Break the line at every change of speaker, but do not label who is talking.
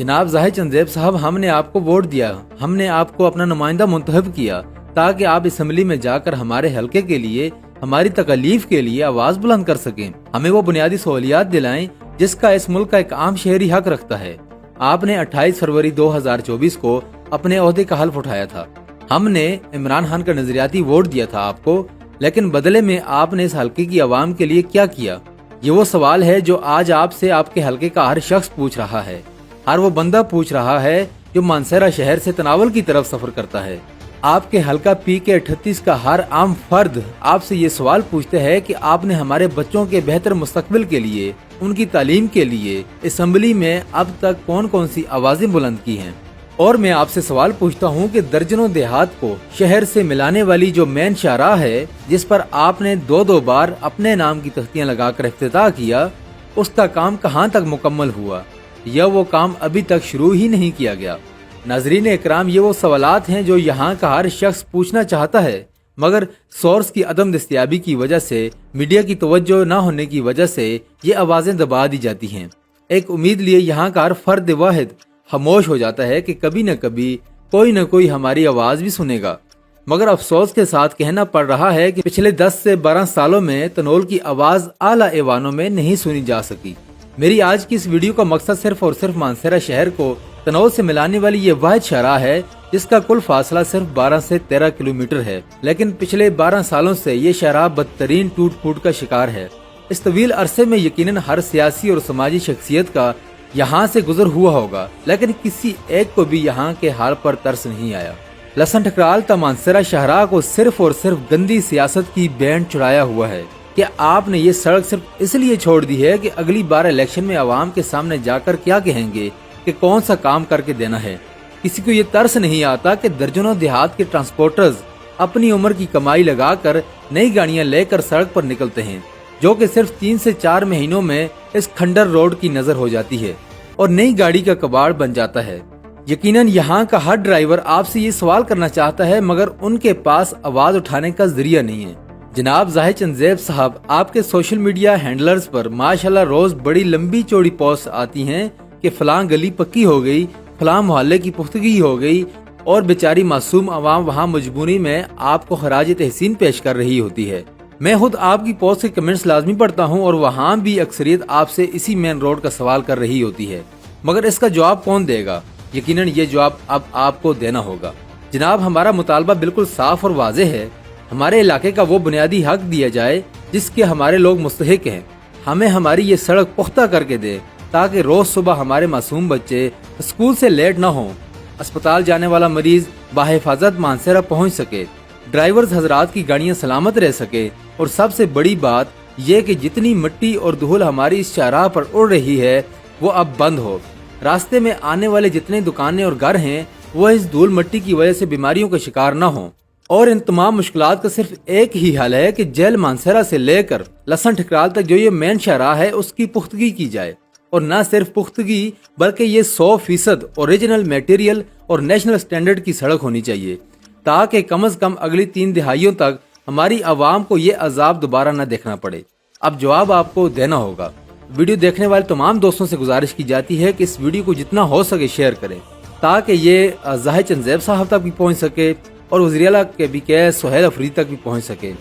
जनाब जाहिद चंदेब साहब, हमने आपको वोट दिया, हमने आपको अपना नुमाइंदा मुंतखब किया ताकि आप असम्बली में जाकर हमारे हलके के लिए, हमारी तकलीफ के लिए आवाज बुलंद कर सकें, हमें वो बुनियादी सहूलियात दिलाएं जिसका इस मुल्क का एक आम शहरी हक रखता है। आपने 28 फरवरी 2024 को अपने ओहदे का हल्फ उठाया था। हमने इमरान खान का नजरियाती वोट दिया था आपको, लेकिन बदले में आपने इस हल्के की आवाम के लिए क्या किया? ये वो सवाल है जो आज आपसे आपके हल्के का हर शख्स पूछ रहा है, हर वो बंदा पूछ रहा है जो मानसरा शहर से तनावल की तरफ सफर करता है। आपके हल्का PK 38 का हर आम फर्द आपसे ये सवाल पूछते हैं कि आपने हमारे बच्चों के बेहतर मुस्तकबिल के लिए, उनकी तालीम के लिए असम्बली में अब तक कौन कौन सी आवाजें बुलंद की हैं। और मैं आपसे सवाल पूछता हूँ कि दर्जनों देहात को शहर से मिलाने वाली जो मेन शाहराह है, जिस पर आपने दो बार अपने नाम की तख्तियां लगाकर इफ्तिताह किया, उसका काम कहाँ तक मुकम्मल हुआ या वो काम अभी तक शुरू ही नहीं किया गया? नाजरीन इकराम, ये वो सवालात हैं जो यहाँ का हर शख्स पूछना चाहता है, मगर सोर्स की अदम दस्तयाबी की वजह से, मीडिया की तवज्जो न होने की वजह से ये आवाजें दबा दी जाती हैं। एक उम्मीद लिए यहाँ का हर फर्द वाहिद खामोश हो जाता है कि कभी न कभी कोई न कोई हमारी आवाज भी सुनेगा। मगर अफसोस के साथ कहना पड़ रहा है कि पिछले 10 से 12 सालों में तनोल की आवाज आला ऐवानों में नहीं सुनी जा सकी। मेरी आज की इस वीडियो का मकसद सिर्फ और सिर्फ मानसरा शहर को तनोल से मिलाने वाली ये वाहिद शाहराह है जिसका कुल फासला सिर्फ 12 से 13 किलोमीटर है, लेकिन पिछले 12 सालों से ये शाहराह बदतरीन टूट फूट का शिकार है। इस तवील अरसे में यकीनन हर सियासी और समाजी शख्सियत का यहाँ से गुजर हुआ होगा, लेकिन किसी एक को भी यहाँ के हाल पर तरस नहीं आया। लसन ठकराल मानसरा शाहराह को सिर्फ और सिर्फ गंदी सियासत की बैंड चढ़ाया हुआ है कि आपने ये सड़क सिर्फ इसलिए छोड़ दी है कि अगली बार इलेक्शन में आवाम के सामने जाकर क्या कहेंगे कि कौन सा काम करके देना है। किसी को ये तरस नहीं आता कि दर्जनों देहात के ट्रांसपोर्टर्स अपनी उम्र की कमाई लगाकर नई गाड़ियां लेकर सड़क पर निकलते हैं, जो कि सिर्फ 3 से 4 महीनों में इस खंडर रोड की नजर हो जाती है और नई गाड़ी का कबाड़ बन जाता है। यकीनन यहाँ का हर ड्राइवर आपसे ये सवाल करना चाहता है, मगर उनके पास आवाज उठाने का जरिया नहीं है। जनाब जाहिद चंदेब साहब, आपके सोशल मीडिया हैंडलर्स पर माशाल्लाह रोज बड़ी लंबी चौड़ी पोस्ट आती हैं कि फलां गली पक्की हो गई, फलां मोहल्ले की पुख्तगी हो गई, और बेचारी मासूम आवाम वहाँ मजबूरी में आपको खराज तहसीन पेश कर रही होती है। मैं खुद आपकी पोस्ट के कमेंट्स लाजमी पढ़ता हूँ और वहाँ भी अक्सरियत आपसे इसी मेन रोड का सवाल कर रही होती है, मगर इसका जवाब कौन देगा? यकीनन ये जवाब अब आपको देना होगा। जनाब, हमारा मुतालबा बिल्कुल साफ और वाज़ेह है, हमारे इलाके का वो बुनियादी हक दिया जाए जिसके हमारे लोग मुस्तहिक हैं। हमें हमारी ये सड़क पुख्ता करके दे ताकि रोज सुबह हमारे मासूम बच्चे स्कूल से लेट न हो, अस्पताल जाने वाला मरीज बाहिफाजत मानसरा पहुंच सके, ड्राइवर्स हजरात की गाड़ियां सलामत रह सके, और सबसे बड़ी बात यह कि जितनी मिट्टी और धूल हमारी इस शाहराह पर उड़ रही है वो अब बंद हो। रास्ते में आने वाले जितने दुकानें और घर हैं वो इस धूल मिट्टी की वजह से बीमारियों का शिकार न हो। और इन तमाम मुश्किलात का सिर्फ एक ही हल है कि जेल मानसरा से लेकर लसन ठकराल तक जो ये मेन शाहराह है उसकी पुख्तगी की जाए, और न सिर्फ पुख्तगी बल्कि ये 100% ओरिजिनल मटेरियल और नेशनल स्टैंडर्ड की सड़क होनी चाहिए, ताकि कम से कम अगली 3 दिहाइयों तक हमारी आवाम को ये अजाब दोबारा न देखना पड़े। अब जवाब आपको देना होगा। वीडियो देखने वाले तमाम दोस्तों से गुजारिश की जाती है कि इस वीडियो को जितना हो सके शेयर करें, ताकि ये जाहिद चंदेब साहब तक भी पहुँच सके और वज़ीर आला के भी सुहेल अफरीदी तक भी पहुँच सके।